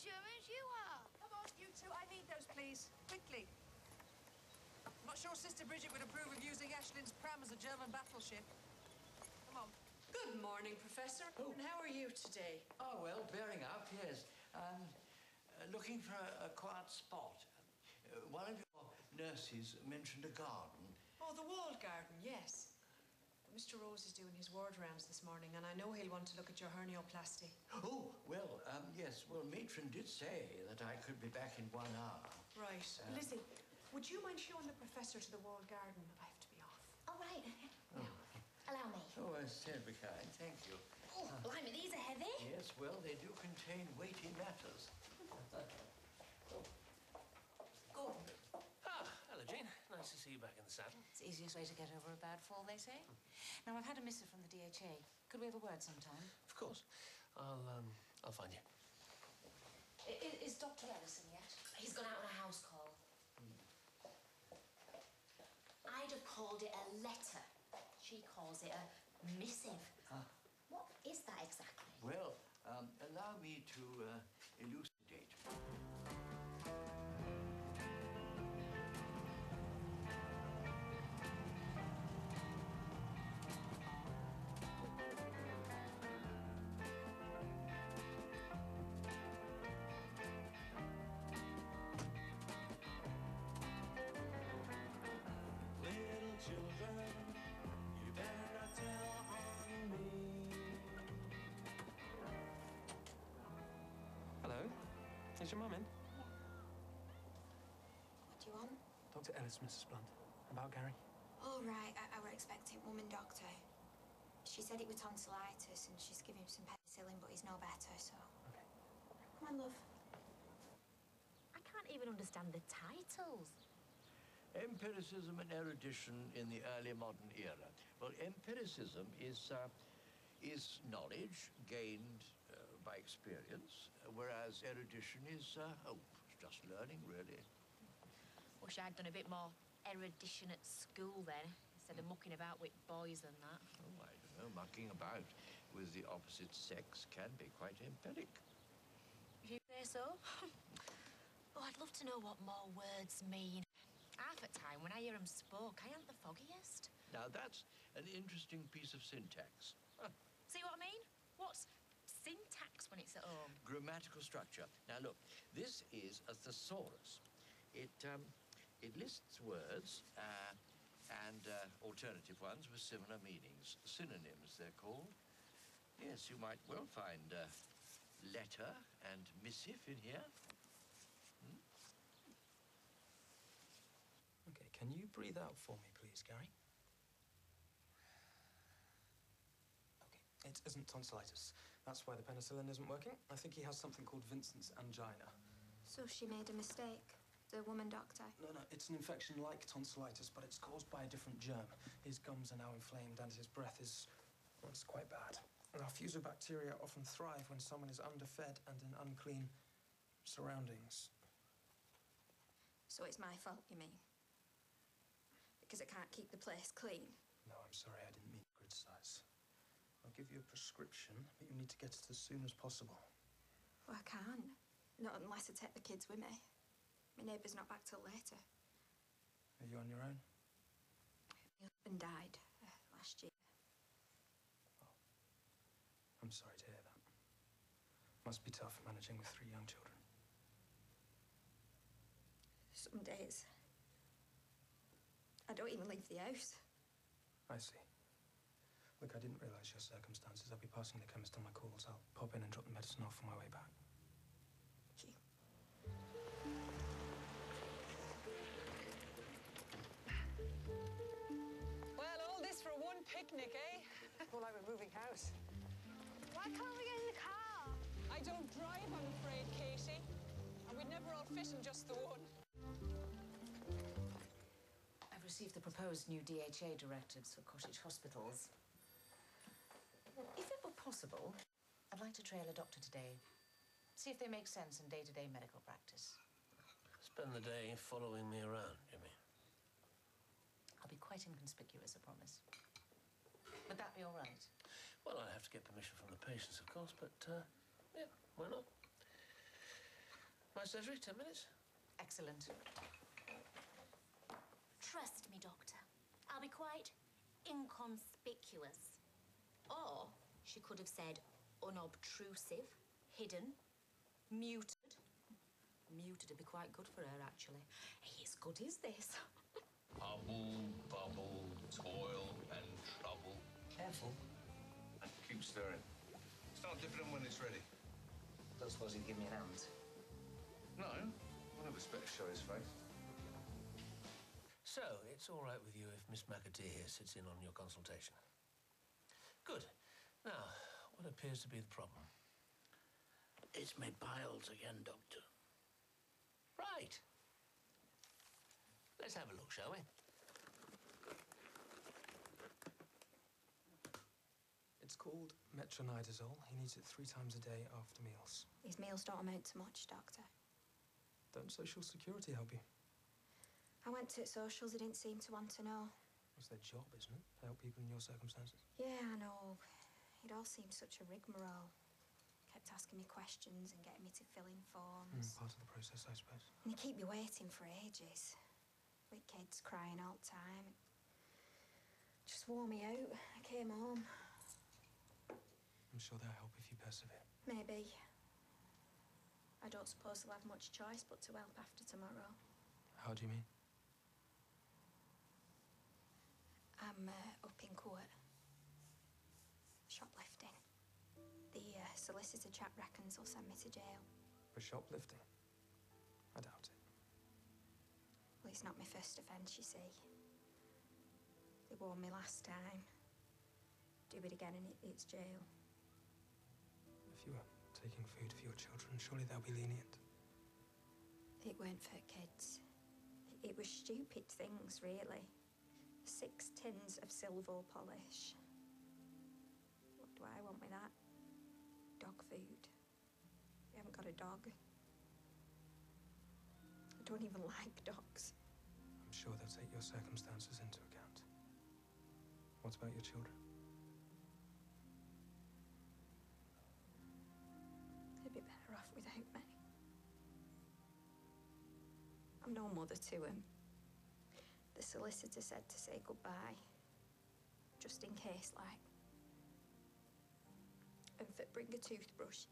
Germans you are. Come on, you two. I need those, please. Quickly. I'm not sure Sister Bridget would approve of using Ashlin's pram as a German battleship. Come on. Good morning, Professor. Oh. And how are you today? Oh, well, bearing up, yes. Looking for a quiet spot. One of your nurses mentioned a garden. Oh, the walled garden, yes. But Mr. Rose is doing his ward rounds this morning, and I know he'll want to look at your hernioplasty. Oh, well, yes. Well, matron did say that I could be back in 1 hour. Right. Lizzie, would you mind showing the Professor to the walled garden? I have to be off. All right. Now, allow me. Oh, that's terribly kind. Thank you. Oh, blimey, these are heavy. Yes, well, they do contain weighty matters. Gordon. Ah, hello, Jean. Nice to see you back in the saddle. It's the easiest way to get over a bad fall, they say. Now, I've had a missive from the DHA. Could we have a word sometime? Of course. I'll find you. Is Dr. Ellison yet? He's gone out on a house call. I'd have called it a letter. She calls it a missive. What is that exactly? Well, allow me to elucidate. Little children, you better not tell on me. Hello? Is your mum in? What do you want? Dr. Ellis, Mrs. Blunt. About Gary? Oh, right. I were expecting woman doctor. She said it was tonsillitis and she's given him some penicillin, but he's no better, so... Okay. Come on, love. I can't even understand the titles. Empiricism and erudition in the early modern era. Well, empiricism is knowledge gained by experience, whereas erudition is hope. It's just learning, really. Wish I'd done a bit more erudition at school then, instead of mucking about with boys and that. Oh, I don't know. Mucking about with the opposite sex can be quite empiric. If you say so. Oh, I'd love to know what more words mean. Half the time, when I hear 'em spoke, I ain't the foggiest. Now, that's an interesting piece of syntax. See what I mean? What's syntax when it's at home? Grammatical structure. Now, look, this is a thesaurus. It lists words and alternative ones with similar meanings. Synonyms, they're called. Yes, you might well find letter and missive in here. Okay, can you breathe out for me, please, Gary? Okay, it isn't tonsillitis. That's why the penicillin isn't working. I think he has something called Vincent's angina. So she made a mistake, the woman doctor? No, it's an infection like tonsillitis, but it's caused by a different germ. His gums are now inflamed and his breath is... well, it's quite bad. Now, fusobacteria often thrive when someone is underfed and in unclean surroundings. So it's my fault, you mean? Because I can't keep the place clean? No, I'm sorry, I didn't mean to criticize. I'll give you a prescription, but you need to get it as soon as possible. Well, I can't. Not unless I take the kids with me. My neighbour's not back till later. Are you on your own? My husband died last year. Oh, I'm sorry to hear that. Must be tough managing with 3 young children. Some days, I don't even leave the house. I see. Look, I didn't realise your circumstances. I'll be passing the chemist on my calls. I'll pop in and drop the medicine off on my way back. Thank you. Well, all this for one picnic, eh? More like we're moving house. Why can't we get in the car? I don't drive, I'm afraid, Katie. And we'd never all fit in just the one. I've received the proposed new DHA directives for cottage hospitals. If it were possible, I'd like to trail a doctor today. See if they make sense in day-to-day medical practice. Spend the day following me around, you mean? I'll be quite inconspicuous, I promise. Would that be all right? Well, I'd have to get permission from the patients, of course, but, yeah, why not? My surgery, 10 minutes? Excellent. Trust me, Doctor. I'll be quite inconspicuous. Or she could have said unobtrusive, hidden, muted. Muted would be quite good for her, actually. Hey, as good as this. Hubble, bubble, toil and trouble. Careful. And keep stirring. Start dipping them when it's ready. Don't suppose he'd give me an hand. No, I don't expect to show his face. So, it's all right with you if Miss McAtee here sits in on your consultation? Good. Now, what appears to be the problem? It's my piles again, Doctor. Right. Let's have a look, shall we? It's called metronidazole. He needs it 3 times a day after meals. His meals don't amount to much, Doctor. Don't Social Security help you? I went to socials, they didn't seem to want to know. It's their job, isn't it? To help people in your circumstances. Yeah, I know. It all seemed such a rigmarole. Kept asking me questions and getting me to fill in forms. Part of the process, I suppose. And they keep you waiting for ages. With kids crying all the time. Just wore me out. I came home. I'm sure they'll help if you persevere. Maybe. I don't suppose they'll have much choice but to help after tomorrow. How do you mean? I'm up in court. Shoplifting. The solicitor chap reckons he'll send me to jail. For shoplifting? I doubt it. Well, it's not my first offence, you see. They warned me last time. Do it again and it's jail. If you were taking food for your children, surely they'll be lenient. It weren't for kids. It was stupid things, really. 6 tins of silver polish. What do I want with that? Dog food. We haven't got a dog. I don't even like dogs. I'm sure they'll take your circumstances into account. What about your children? They'd be better off without me. I'm no mother to him. The solicitor said to say goodbye. Just in case, like. And for bring a toothbrush,